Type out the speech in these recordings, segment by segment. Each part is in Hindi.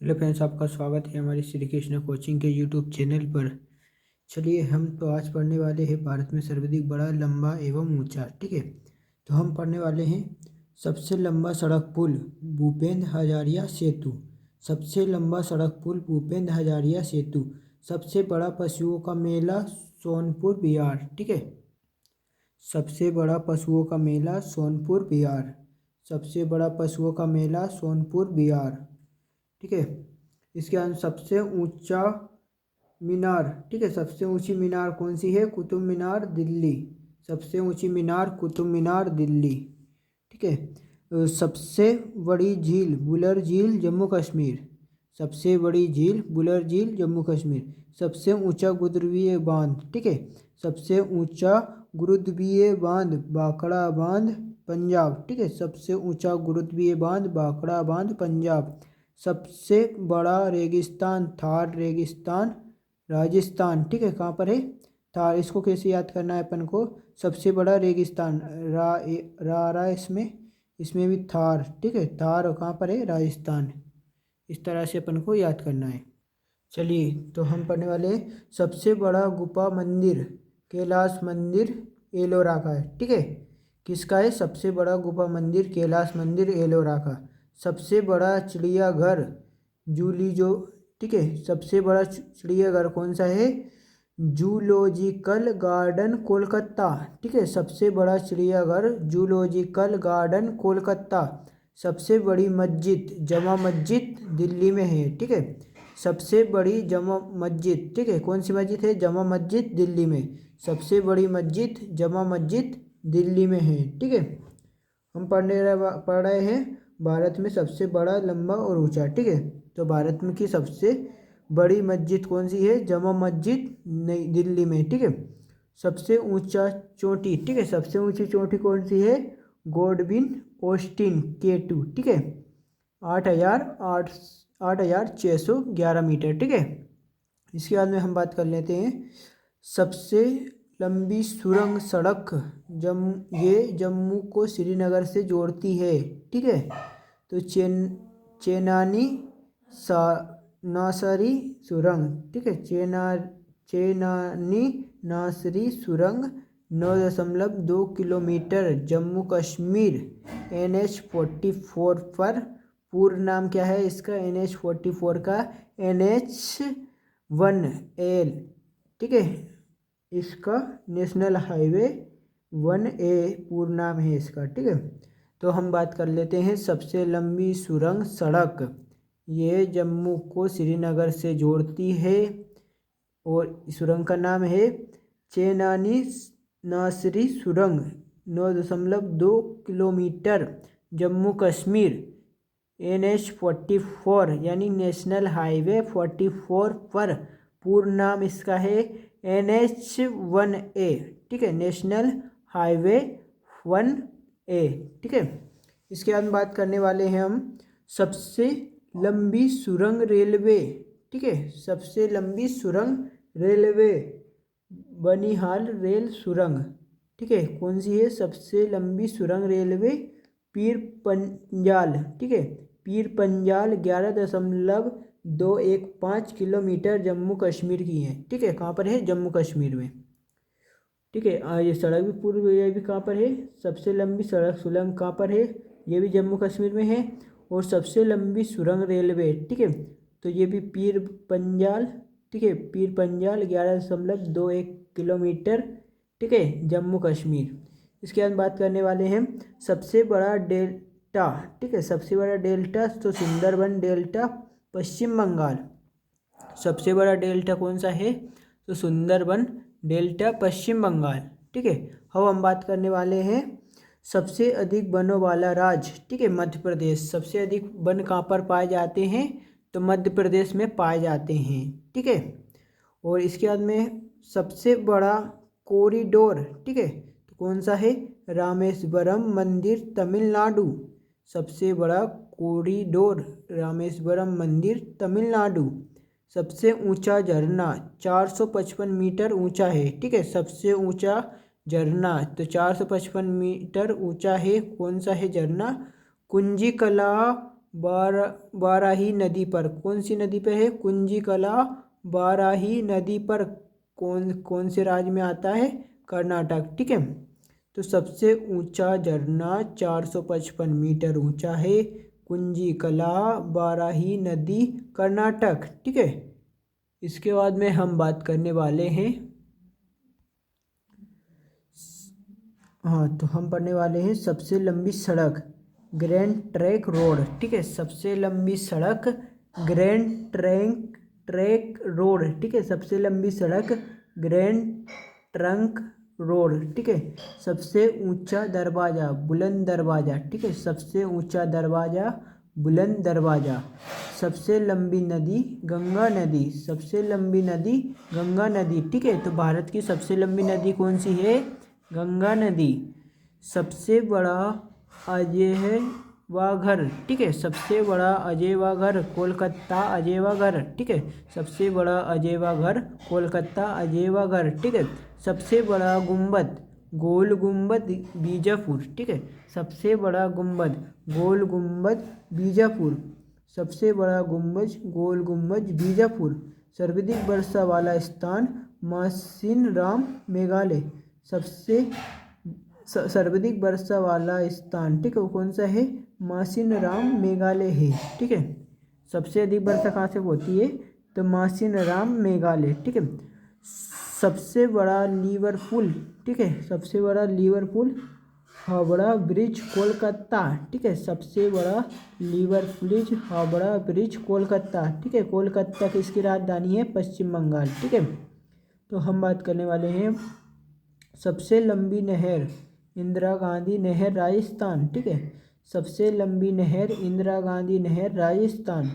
हेलो फ्रेंड्स, आपका स्वागत है हमारी श्री कृष्ण कोचिंग के यूट्यूब चैनल पर। चलिए, हम तो आज पढ़ने वाले हैं भारत में सर्वाधिक बड़ा, लंबा एवं ऊंचा। ठीक है, तो हम पढ़ने वाले हैं सबसे लंबा सड़क पुल भूपेंद्र हजारिया सेतु। सबसे लंबा सड़क पुल भूपेंद्र हजारिया सेतु। सबसे बड़ा पशुओं का मेला सोनपुर बिहार। ठीक है, सबसे बड़ा पशुओं का मेला सोनपुर बिहार। सबसे बड़ा पशुओं का मेला सोनपुर बिहार। ठीक है, इसके अंदर सबसे ऊंचा मीनार। ठीक है, सबसे ऊंची मीनार कौन सी है? कुतुब मीनार, दिल्ली। सबसे ऊंची मीनार कुतुब मीनार, दिल्ली। ठीक है, सबसे बड़ी झील बुलर झील, जम्मू कश्मीर। सबसे बड़ी झील बुलर झील, जम्मू कश्मीर। सबसे ऊंचा गुरुद्वीय बांध। ठीक है, सबसे ऊंचा गुरुद्वीय बांध भाखड़ा बांध, पंजाब। ठीक है, सबसे ऊंचा गुरुद्वीय बांध भाखड़ा बांध, पंजाब। सबसे बड़ा रेगिस्तान थार रेगिस्तान, राजस्थान। ठीक है, कहाँ पर है? थार। इसको कैसे याद करना है अपन को? सबसे बड़ा रेगिस्तान रा इसमें भी थार। ठीक है, थार कहाँ पर है? राजस्थान। इस तरह से अपन को याद करना है। चलिए, तो हम पढ़ने वाले हैं सबसे बड़ा गुफा मंदिर कैलाश मंदिर, एलोरा का है। ठीक है, किसका है? सबसे बड़ा गुफा मंदिर कैलाश मंदिर, एलोरा का। सबसे बड़ा चिड़ियाघर जूलीजो। ठीक है, सबसे बड़ा चिड़ियाघर कौन सा है? Zoological garden, Kolkata. ठीक है, सबसे बड़ा चिड़ियाघर जूलॉजिकल गार्डन, कोलकाता। सबसे बड़ी मस्जिद जमा मस्जिद, दिल्ली में है। ठीक है, सबसे बड़ी जमा मस्जिद। ठीक है, कौन सी मस्जिद है? जमा मस्जिद, दिल्ली में। सबसे बड़ी मस्जिद जमा मस्जिद, दिल्ली में है। ठीक है, हम पढ़ रहे हैं भारत में सबसे बड़ा, लंबा और ऊंचा। ठीक है, तो भारत में की सबसे बड़ी मस्जिद कौन सी है? जमा मस्जिद, नई दिल्ली में। ठीक है, सबसे ऊंचा चोटी। ठीक है, सबसे ऊंची चोटी कौन सी है? Godwin Austen K2। ठीक है, 8,611 मीटर। ठीक है, इसके बाद में हम बात कर लेते हैं सबसे लंबी सुरंग सड़क। ये जम्मू को श्रीनगर से जोड़ती है। ठीक है, तो चेनानी सा नासरी सुरंग। ठीक है, चेनानी नासरी सुरंग 9.2 किलोमीटर, जम्मू कश्मीर। NH44 पर। पूर्ण नाम क्या है इसका? NH44 का NH1L। ठीक है, इसका नेशनल हाईवे 1A पूर्ण नाम है इसका। ठीक है, तो हम बात कर लेते हैं सबसे लंबी सुरंग सड़क। ये जम्मू को श्रीनगर से जोड़ती है और सुरंग का नाम है चेनानी नासरी सुरंग, 9.2 किलोमीटर, जम्मू कश्मीर। NH44 यानी नेशनल हाईवे 44 पर। पूर्ण नाम इसका है NH1A। ठीक है, नेशनल हाईवे 1A। ठीक है, इसके बाद बात करने वाले हैं हम सबसे लंबी सुरंग रेलवे। ठीक है, सबसे लंबी सुरंग रेलवे बनिहाल रेल सुरंग। ठीक है, कौन सी है सबसे लंबी सुरंग रेलवे? पीर पंजाल। ठीक है, पीर पंजाल 11.215 किलोमीटर, जम्मू कश्मीर की है। ठीक है, कहाँ पर है? जम्मू कश्मीर में। ठीक है, ये सड़क भी पूर्व, ये भी कहाँ पर है? सबसे लंबी सड़क सुरंग कहाँ पर है? ये भी जम्मू कश्मीर में है। और सबसे लंबी सुरंग रेलवे, ठीक है, तो ये भी पीर पंजाल। ठीक है, पीर पंजाल 11.21 किलोमीटर। ठीक है, जम्मू कश्मीर। इसके बाद बात करने वाले हैं सबसे बड़ा डेल्टा। ठीक है, सबसे बड़ा डेल्टा तो सुंदरबन डेल्टा, पश्चिम बंगाल। सबसे बड़ा डेल्टा कौन सा है? तो सुंदरबन डेल्टा, पश्चिम बंगाल। ठीक है, हम बात करने वाले हैं सबसे अधिक वनों वाला राज्य। ठीक है, मध्य प्रदेश। सबसे अधिक वन कहाँ पर पाए जाते हैं? तो मध्य प्रदेश में पाए जाते हैं। ठीक है, और इसके बाद में सबसे बड़ा कॉरिडोर, ठीक है, तो कौन सा है? रामेश्वरम मंदिर, तमिलनाडु। सबसे बड़ा कॉरिडोर रामेश्वरम मंदिर, तमिलनाडु। सबसे ऊंचा झरना 455 मीटर ऊंचा है। ठीक है, सबसे ऊंचा झरना तो 455 मीटर ऊंचा है। कौन सा है झरना? कुंजिकला बाराही नदी पर। कौन सी नदी पे है? कुंजीकला बाराही नदी पर। कौन से राज्य में आता है? कर्नाटक। ठीक है। तो सबसे ऊंचा झरना 455 मीटर ऊंचा है, कुंजीकला बाराही नदी, कर्नाटक। ठीक है। इसके बाद में हम बात करने वाले हैं, हाँ, तो हम पढ़ने वाले हैं सबसे लंबी सड़क, ग्रैंड ट्रैंक रोड। ठीक है। सबसे लंबी सड़क ग्रैंड ट्रैंक रोड। ठीक है। सबसे लंबी सड़क ग्रैंड ट्रंक रोड। ठीक है। सबसे ऊंचा दरवाजा बुलंद दरवाजा। ठीक है। सबसे ऊंचा दरवाजा बुलंद दरवाजा। सबसे लंबी नदी गंगा नदी। सबसे लंबी नदी गंगा नदी। ठीक है। तो भारत की सबसे लंबी नदी कौन सी है? गंगा नदी। सबसे बड़ा अजयवाघर। ठीक है। सबसे बड़ा अजयवाघर कोलकाता अजयवाघर। ठीक है। सबसे बड़ा अजयवाघर कोलकाता अजयवाघर। ठीक है। सबसे बड़ा गुंबद गोल गुंबद बीजापुर। ठीक है। सबसे बड़ा गुंबद गोल गुंबद बीजापुर। सबसे बड़ा गुंबज गोल गुंबज बीजापुर। सर्वाधिक वर्षा वाला स्थान मासिनराम मेघालय। सबसे सर्वाधिक वर्षा वाला स्थान, ठीक है, वो कौन सा है? मासिनराम मेघालय है। ठीक है। सबसे अधिक वर्षा कहाँ से होती है? तो मासिनराम मेघालय। ठीक है। सबसे बड़ा लिवरपूल। ठीक है। सबसे बड़ा लिवरपूल हावड़ा ब्रिज कोलकाता। ठीक है। सबसे बड़ा liver bridge Howrah bridge Kolkata. ठीक है। कोलकाता किसकी राजधानी है? पश्चिम बंगाल। ठीक है। तो हम बात करने वाले हैं सबसे लंबी नहर इंदिरा गांधी नहर राजस्थान। ठीक है। सबसे लंबी नहर इंदिरा गांधी नहर राजस्थान।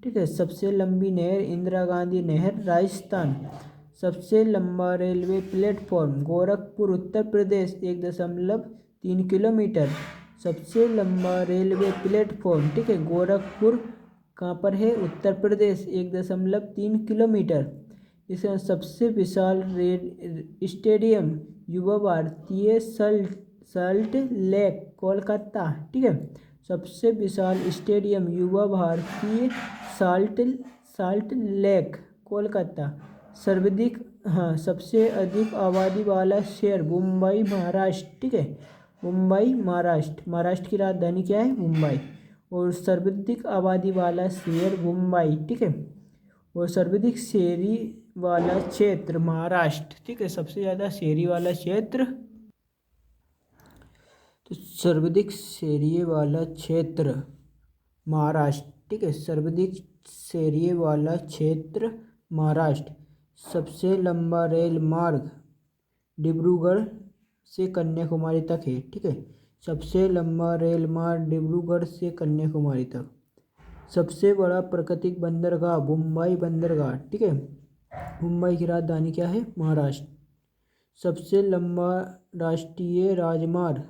ठीक है। सबसे लंबी नहर इंदिरा गांधी नहर राजस्थान। सबसे लंबा railway platform Gorakhpur Uttar Pradesh 1.3 kilometre. सबसे लंबा रेलवे प्लेटफॉर्म, ठीक है, गोरखपुर कहाँ पर है? उत्तर प्रदेश 1.3 किलोमीटर। इसका सबसे विशाल स्टेडियम युवा भारतीय सल्ट लेक कोलकाता। ठीक है। सबसे विशाल स्टेडियम युवा भारतीय साल्ट लेक कोलकाता। सबसे अधिक आबादी वाला शहर मुंबई महाराष्ट्र। ठीक है। मुंबई महाराष्ट्र की राजधानी क्या है? मुंबई। और सर्वाधिक आबादी वाला शहर मुंबई। ठीक है। और सर्वाधिक शहरी वाला क्षेत्र महाराष्ट्र। ठीक है। सबसे ज़्यादा शहरी वाला क्षेत्र, तो सर्वाधिक शहरी वाला क्षेत्र महाराष्ट्र। ठीक है। सर्वाधिक शहरी वाला क्षेत्र महाराष्ट्र। सबसे लंबा रेल मार्ग डिब्रूगढ़ से कन्याकुमारी तक है। ठीक है। सबसे लंबा रेल मार्ग डिब्रूगढ़ से कन्याकुमारी तक। सबसे बड़ा प्राकृतिक बंदरगाह मुंबई बंदरगाह। ठीक है। मुंबई की राजधानी क्या है? महाराष्ट्र। सबसे लंबा राष्ट्रीय राजमार्ग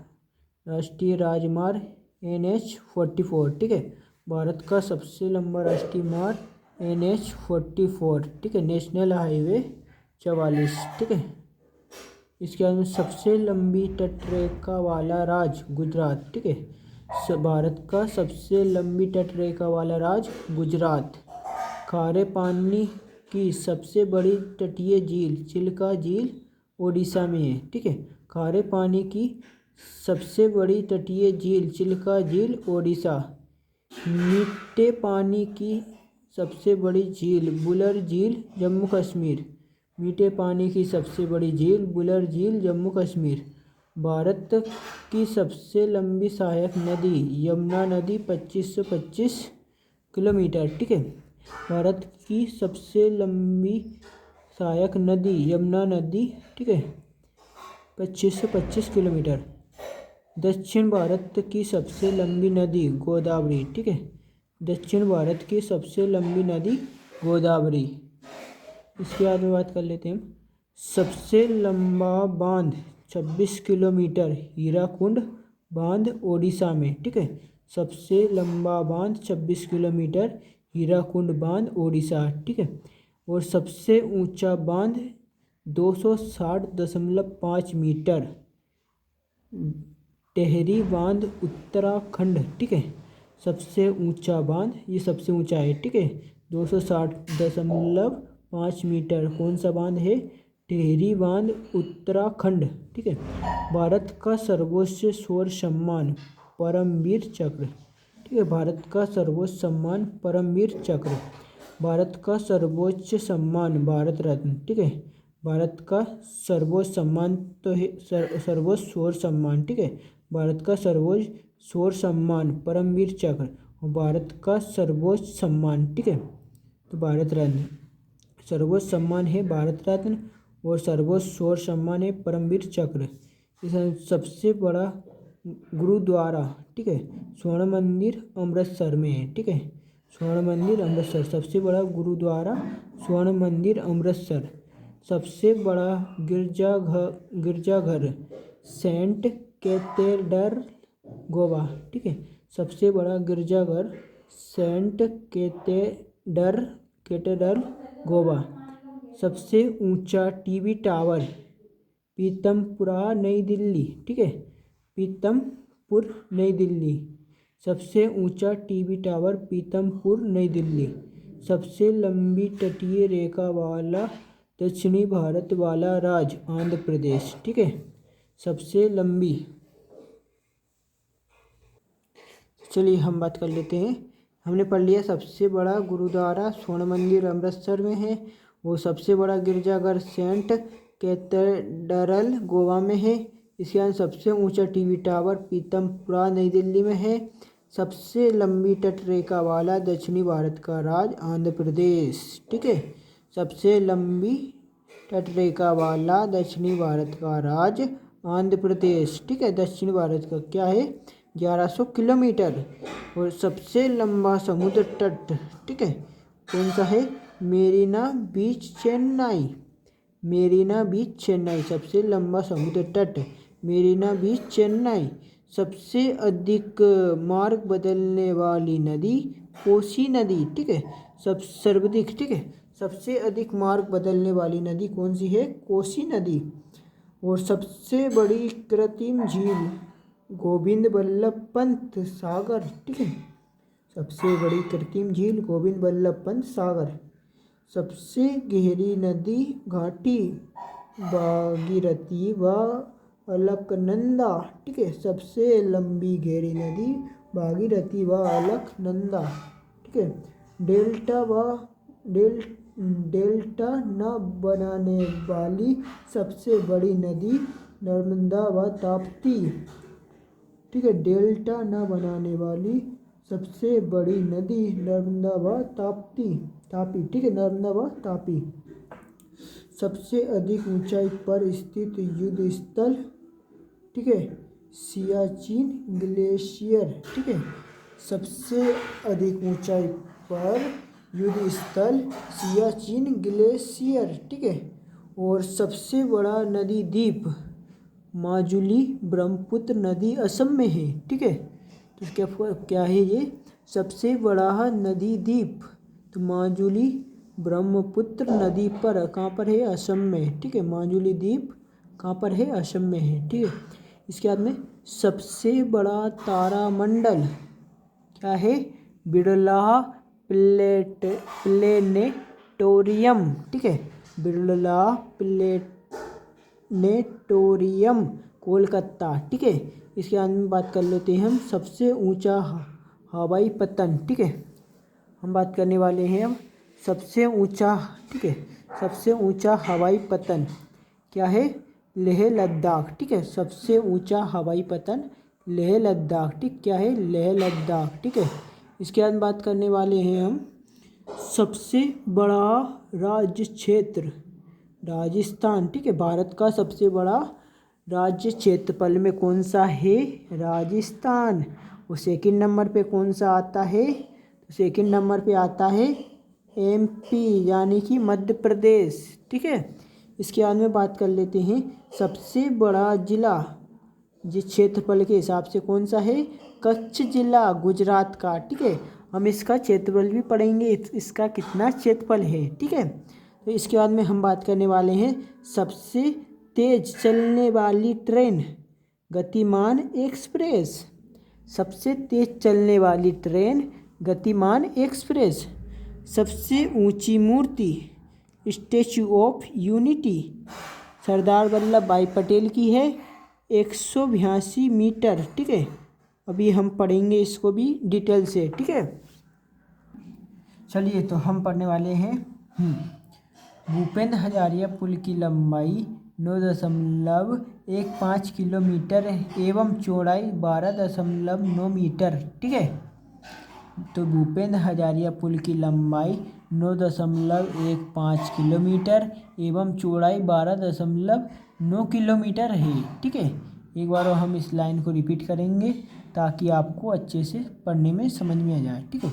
NH-44। ठीक है। भारत का सबसे लंबा राष्ट्रीय मार्ग NH-44। ठीक है। National highway 44। ठीक है। इसके बाद में सबसे लंबी तटरेखा वाला राज्य गुजरात। ठीक है। भारत का सबसे लंबी तटरेखा वाला राज्य गुजरात। खारे पानी की सबसे बड़ी तटीय झील चिल्का झील ओडिशा में है। ठीक है। खारे पानी की सबसे बड़ी तटीय झील चिल्का झील ओडिशा। मीठे पानी की सबसे बड़ी झील बुलर झील जम्मू कश्मीर। मीठे पानी की सबसे बड़ी झील बुलर झील जम्मू कश्मीर। भारत की सबसे लंबी सहायक नदी यमुना नदी 2525 किलोमीटर। ठीक है। भारत की सबसे लंबी सहायक नदी यमुना नदी, ठीक है, 2525 किलोमीटर। दक्षिण भारत की सबसे लंबी नदी गोदावरी। ठीक है। दक्षिण भारत की सबसे लंबी नदी गोदावरी। इसके बाद में बात कर लेते हैं हम सबसे लंबा बांध 26 किलोमीटर हीराकुंड बांध ओडिशा में। ठीक है। सबसे लंबा बांध 26 किलोमीटर हीराकुंड बांध ओडिशा। ठीक है। और सबसे ऊंचा बांध 260.5 मीटर टेहरी बांध उत्तराखंड। ठीक है। सबसे ऊंचा बांध, ये सबसे ऊंचा है, ठीक है, 260.5 मीटर। कौन सा बांध है? टिहरी बांध, उत्तराखंड, ठीक है। भारत का सर्वोच्च सौर सम्मान परमवीर चक्र, ठीक है, भारत का सर्वोच्च सम्मान परमवीर चक्र। भारत का सर्वोच्च सम्मान भारत रत्न, ठीक है। भारत का सर्वोच्च सम्मान तो है सर्वोच्च सौर सम्मान, ठीक है। भारत का सर्वोच्च सौर सम्मान परमवीर चक्र और भारत का सर्वोच्च सम्मान, ठीक है, तो भारत रत्न। सर्वोच्च सम्मान है भारत रत्न और सर्वोच्च सौर सम्मान है परमवीर चक्र। इस सबसे बड़ा गुरुद्वारा, ठीक है, स्वर्ण मंदिर अमृतसर में है, ठीक है, स्वर्ण मंदिर अमृतसर। सबसे बड़ा गुरुद्वारा स्वर्ण मंदिर अमृतसर। सबसे बड़ा गिरजाघर सेंट कैथेड्रल गोवा, ठीक है, सबसे बड़ा गिरजाघर सेंट कैथेड्रल गोवा। सबसे ऊंचा टीवी टावर पीतमपुरा नई दिल्ली, ठीक है, पीतमपुर नई दिल्ली। सबसे ऊंचा टीवी टावर पीतमपुर नई दिल्ली। सबसे लंबी तटीय रेखा वाला दक्षिणी भारत वाला राज्य आंध्र प्रदेश, ठीक है, सबसे लंबी। चलिए हम बात कर लेते हैं। हमने पढ़ लिया सबसे बड़ा गुरुद्वारा स्वर्ण मंदिर अमृतसर में है, वो सबसे बड़ा गिरजाघर सेंट कैथेड्रल गोवा में है। इसके बाद सबसे ऊंचा टीवी टावर पीतमपुरा नई दिल्ली में है। सबसे लंबी तटरेखा वाला दक्षिणी भारत का राज्य आंध्र प्रदेश, ठीक है, सबसे लंबी तटरेखा वाला दक्षिणी भारत का राज्य आंध्र प्रदेश, ठीक है, दक्षिण भारत का क्या है 1100 किलोमीटर। और सबसे लंबा समुद्र तट, ठीक है, कौन सा है? मेरीना बीच चेन्नई, मेरीना बीच चेन्नई। सबसे लंबा समुद्र तट मेरीना बीच चेन्नई। सबसे अधिक मार्ग बदलने वाली नदी कोसी नदी, ठीक है, सर्वाधिक, ठीक है, सबसे अधिक मार्ग बदलने वाली नदी कौन सी है? कोसी नदी। और सबसे बड़ी कृत्रिम झील गोविंद बल्लभ पंत सागर, ठीक है, सबसे बड़ी कृत्रिम झील गोविंद बल्लभ पंत सागर। सबसे गहरी नदी घाटी भागीरथी व अलकनंदा, ठीक है, सबसे लंबी गहरी नदी भागीरथी व अलकनंदा, ठीक है। डेल्टा न बनाने वाली सबसे बड़ी नदी नर्मदा व ताप्ती, ठीक है, डेल्टा न बनाने वाली सबसे बड़ी नदी नर्मदा व ताप्ती, ठीक है, नर्मदा व तापी। सबसे अधिक ऊंचाई पर स्थित युद्ध स्थल, ठीक है, सियाचिन ग्लेशियर, ठीक है, सबसे अधिक ऊंचाई पर युद्ध स्थल सियाचिन ग्लेशियर, ठीक है। और सबसे बड़ा नदी द्वीप माजुली ब्रह्मपुत्र नदी असम में है, ठीक है, तो क्या है ये? सबसे बड़ा नदी द्वीप तो माजुली ब्रह्मपुत्र नदी पर कहाँ पर है? असम में, ठीक है, माजुली द्वीप कहाँ पर है? असम में है, ठीक है। इसके बाद में सबसे बड़ा तारामंडल क्या है? बिरला प्लेनेटोरियम, ठीक है, बिरला प्लेनेटोरियम कोलकाता, ठीक है। इसके बाद में बात कर लेते हैं हम सबसे ऊंचा हवाई पतन, ठीक है, हम बात करने वाले हैं अब सबसे ऊंचा, ठीक है, सबसे ऊंचा हवाई पतन क्या है? लेह लद्दाख, ठीक है, सबसे ऊंचा हवाई पतन लेह लद्दाख, ठीक, क्या है? लेह लद्दाख, ठीक है। इसके बाद बात करने वाले हैं हम सबसे बड़ा राज्य क्षेत्र राजस्थान, ठीक है, भारत का सबसे बड़ा राज्य क्षेत्रफल में कौन सा है? राजस्थान। और सेकंड नंबर पे कौन सा आता है? सेकंड नंबर पे आता है MP यानी कि मध्य प्रदेश, ठीक है। इसके बाद में बात कर लेते हैं सबसे बड़ा जिला जिस क्षेत्रफल के हिसाब से कौन सा है? कच्छ जिला गुजरात का, ठीक है, हम इसका क्षेत्रफल भी पढ़ेंगे, इसका कितना क्षेत्रफल है, ठीक है। तो इसके बाद में हम बात करने वाले हैं सबसे तेज चलने वाली ट्रेन गतिमान एक्सप्रेस। सबसे तेज़ चलने वाली ट्रेन गतिमान एक्सप्रेस। सबसे ऊंची मूर्ति statue of unity Sardar Vallabh भाई पटेल की है, 182 मीटर। ठीक है, अभी हम पढ़ेंगे इसको भी डिटेल से। ठीक है, चलिए तो हम पढ़ने वाले हैं। भूपेंद्र हजारिया पुल की लंबाई 9.15 किलोमीटर एवं चौड़ाई 12.9 मीटर। ठीक है, तो भूपेंद्र हजारिया पुल की लंबाई 9.15 किलोमीटर एवं चौड़ाई 12.9 किलोमीटर है। ठीक है, एक बार हम इस लाइन को रिपीट करेंगे ताकि आपको अच्छे से पढ़ने में समझ में आ जाए। ठीक है,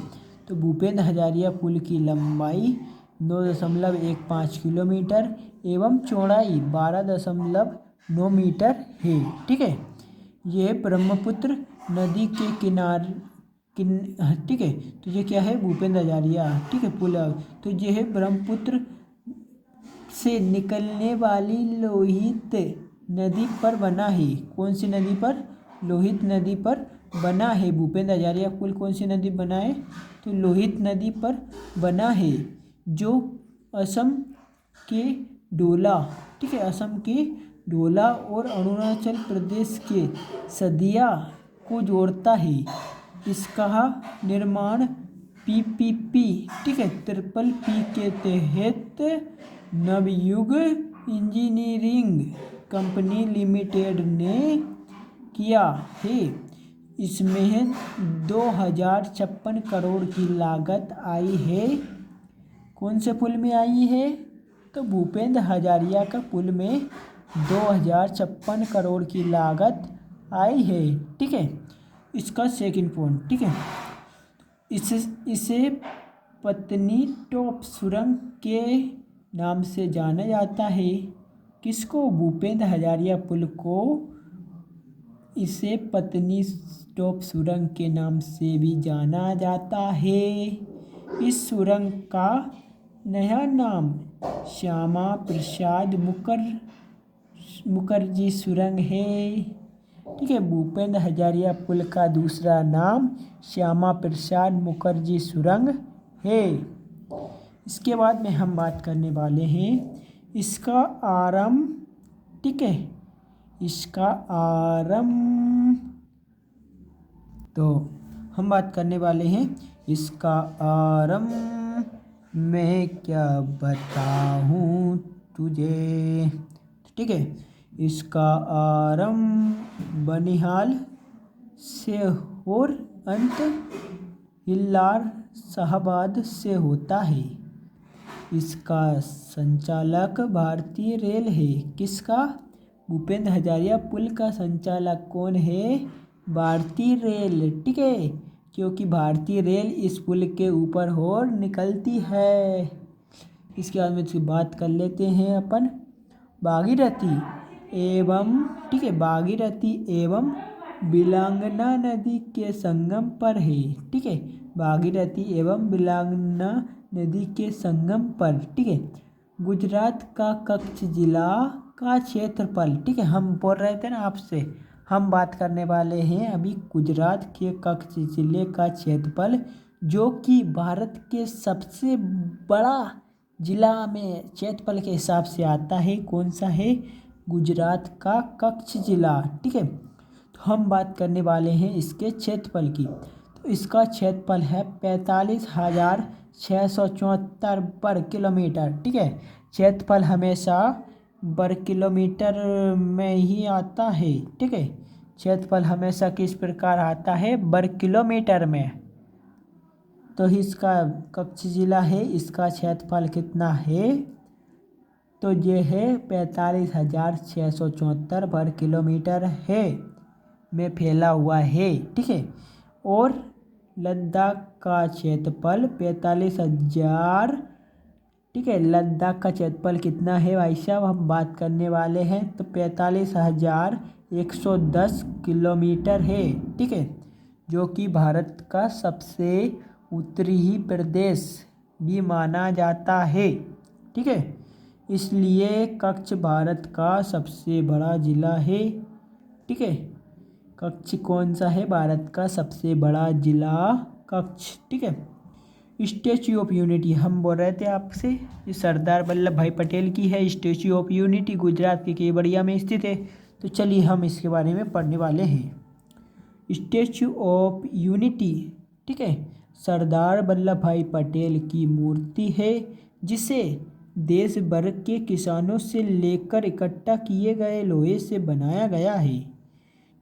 तो भूपेंद्र हजारिया पुल की लंबाई 9.15 किलोमीटर एवं चौड़ाई 12.9 मीटर है। ठीक है, यह ब्रह्मपुत्र नदी के किनारे ठीक है, तो ये क्या है, भूपेंद्र हजारिया, ठीक है, पुल। तो ये है ब्रह्मपुत्र से निकलने वाली लोहित नदी पर बना है। कौन सी नदी पर? लोहित नदी पर बना है। भूपेंद्र हजारिया पुल कौन सी नदी बना है? तो लोहित नदी पर बना है, जो असम के डोला, ठीक है, असम के डोला और अरुणाचल प्रदेश के सदिया को जोड़ता है। इसका निर्माण पीपीपी, ठीक है, PPP के तहत नवयुग इंजीनियरिंग कंपनी लिमिटेड ने किया है। इसमें 2056 करोड़ की लागत आई है। कौन से पुल में आई है? तो भूपेंद्र हजारिया का पुल में 2056 करोड़ की लागत आई है। ठीक है, इसका सेकंड पॉइंट, ठीक है, इसे पत्नी टॉप सुरंग के नाम से जाना जाता है। किसको? भूपेंद्र हजारिया पुल को इसे पत्नी टॉप सुरंग के नाम से भी जाना जाता है। इस सुरंग का नया नाम श्यामा प्रसाद मुखर्जी सुरंग है। ठीक है, भूपेंद्र हजारिया पुल का दूसरा नाम श्यामा प्रसाद मुखर्जी सुरंग है। इसके बाद में हम बात करने वाले हैं इसका आरंभ, ठीक है, इसका आरंभ, तो हम बात करने वाले हैं इसका आरंभ मैं क्या बताऊँ तुझे। ठीक है, इसका आरंभ बनिहाल से और अंत हिल्लार शाहबाद से होता है। इसका संचालक भारतीय रेल है। किसका? भूपेंद्र हजारिया पुल का संचालक कौन है? भारतीय रेल। ठीक है, क्योंकि भारतीय रेल इस पुल के ऊपर होकर निकलती है। इसके बाद में इसकी बात कर लेते हैं अपन भागीरथी एवं, ठीक है, भागीरथी एवं बिलांगना नदी के संगम पर है। ठीक है, भागीरथी एवं बिलांगना नदी के संगम पर। ठीक है, गुजरात का कच्छ जिला का क्षेत्रफल, ठीक है, हम बोल रहे थे ना आपसे, हम बात करने वाले हैं अभी गुजरात के कच्छ जिले का क्षेत्रफल, जो कि भारत के सबसे बड़ा जिला में क्षेत्रफल के हिसाब से आता है। कौन सा है? गुजरात का कच्छ जिला। ठीक है, तो हम बात करने वाले हैं इसके क्षेत्रफल की। तो इसका क्षेत्रफल है 45,674 वर्ग किलोमीटर। ठीक है, क्षेत्रफल हमेशा वर्ग किलोमीटर में ही आता है। ठीक है, क्षेत्रफल हमेशा किस प्रकार आता है? वर्ग किलोमीटर में। तो इसका कच्छ जिला है, इसका क्षेत्रफल कितना है? तो ये है 45,674 वर्ग किलोमीटर है में फैला हुआ है। ठीक है, और लद्दाख का क्षेत्रफल 45,000, ठीक है, लद्दाख का क्षेत्रफल कितना है भाई साहब, हम बात करने वाले हैं, तो 45,110 किलोमीटर है। ठीक है, जो कि भारत का सबसे उत्तरी प्रदेश भी माना जाता है। ठीक है, इसलिए कच्छ भारत का सबसे बड़ा जिला है। ठीक है, कच्छ कौन सा है भारत का सबसे बड़ा जिला? कच्छ, ठीक है। स्टैच्यू ऑफ यूनिटी हम बोल रहे थे आपसे, ये सरदार वल्लभ भाई पटेल की है। स्टैच्यू ऑफ यूनिटी गुजरात के केवड़िया में स्थित है। तो चलिए हम इसके बारे में पढ़ने वाले हैं। स्टैच्यू ऑफ यूनिटी, ठीक है, सरदार वल्लभ भाई पटेल की मूर्ति है जिसे देश भर के किसानों से लेकर इकट्ठा किए गए लोहे से बनाया गया है,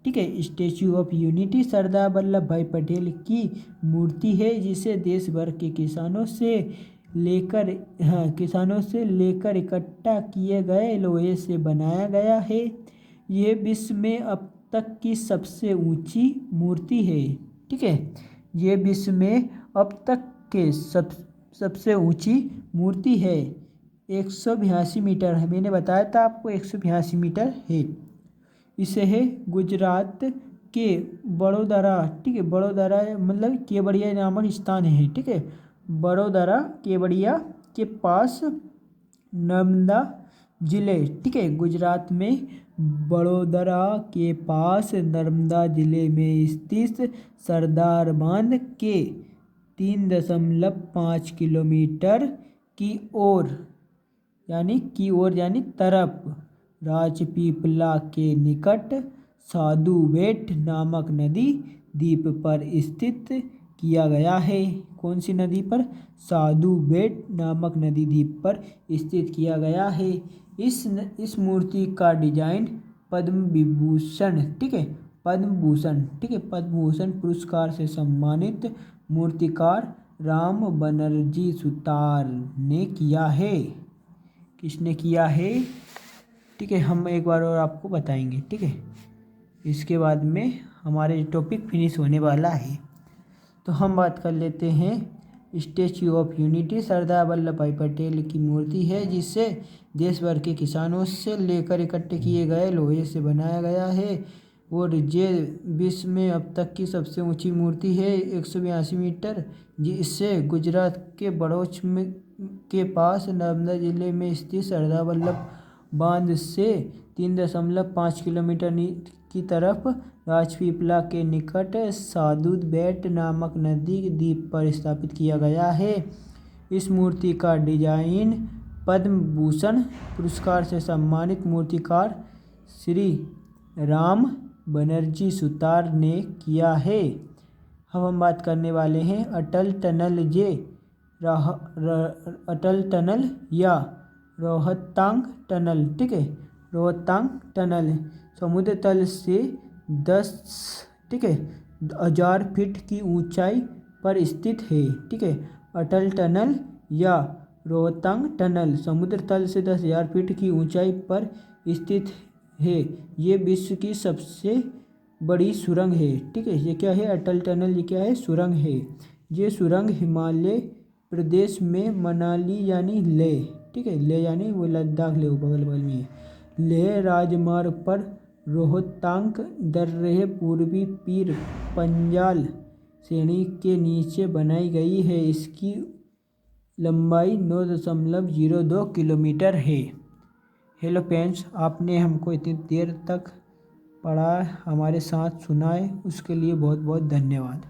ठीक है। Statue of unity Sardar Vallabh भाई पटेल की मूर्ति है जिसे देश भर के किसानों से लेकर इकट्ठा किए गए लोहे से बनाया गया है। ये विश्व में अब तक की सबसे ऊंची मूर्ति है, ठीक है। ये विश्व में अब तक के सबसे ऊंची मूर्ति है। 182 मीटर है, मैंने बताया था आपको 182 मीटर है। इसे है गुजरात के बड़ोदरा, ठीक है, बड़ोदरा मतलब केवड़िया नामक स्थान है, ठीक है। बड़ोदरा केवड़िया के पास नर्मदा जिले, ठीक है, गुजरात में बड़ोदरा के पास नर्मदा जिले में स्थित सरदार बांध के 3.5 किलोमीटर की ओर यानी तरफ राजपीपला के निकट साधु बेट नामक नदी द्वीप पर स्थित किया गया है। कौन सी नदी पर? साधु बेट नामक नदी द्वीप पर स्थित किया गया है। इस मूर्ति का डिजाइन पद्म विभूषण, ठीक है, पद्म भूषण पुरस्कार से सम्मानित मूर्तिकार राम बनर्जी सुतार ने किया है। किसने किया है? ठीक है, हम एक बार और आपको बताएंगे, ठीक है। इसके बाद में हमारे टॉपिक फिनिश होने वाला है। तो हम बात कर लेते हैं statue of unity Sardar Vallabh भाई पटेल की मूर्ति है जिसे देश भर के किसानों से लेकर इकट्ठे किए गए लोहे से बनाया गया है और ये विश्व में अब तक की सबसे ऊंची मूर्ति है, 182 मीटर, जिससे गुजरात के बड़ौच के पास नर्मदा जिले में स्थित सरदार वल्लभ बांध से 3.5 किलोमीटर की तरफ राजपीपला के निकट साधु बेट नामक नदी द्वीप पर स्थापित किया गया है। इस मूर्ति का डिजाइन पद्म भूषण पुरस्कार से सम्मानित मूर्तिकार श्री राम बनर्जी सुतार ने किया है। अब हम बात करने वाले हैं अटल टनल या रोहतांग टनल, ठीक है। रोहतांग टनल समुद्र तल से 10,000 फीट की ऊंचाई पर स्थित है, ठीक है। अटल टनल या रोहतांग टनल समुद्र तल से 10,000 फीट की ऊंचाई पर स्थित है। ये विश्व की सबसे बड़ी सुरंग है, ठीक है। ये क्या है? अटल टनल, ये क्या है? सुरंग है। ये सुरंग हिमालय प्रदेश में मनाली यानी लेह, ठीक है, लेह यानी वो लद्दाख ले बगल में है, लेह राजमार्ग पर रोहतांग दर्रे पूर्वी पीर पंजाल श्रेणी के नीचे बनाई गई है। इसकी लंबाई 9.02 किलोमीटर है। हेलो फ्रेंड्स, आपने हमको इतनी देर तक पढ़ा, हमारे साथ सुना है, उसके लिए बहुत बहुत धन्यवाद।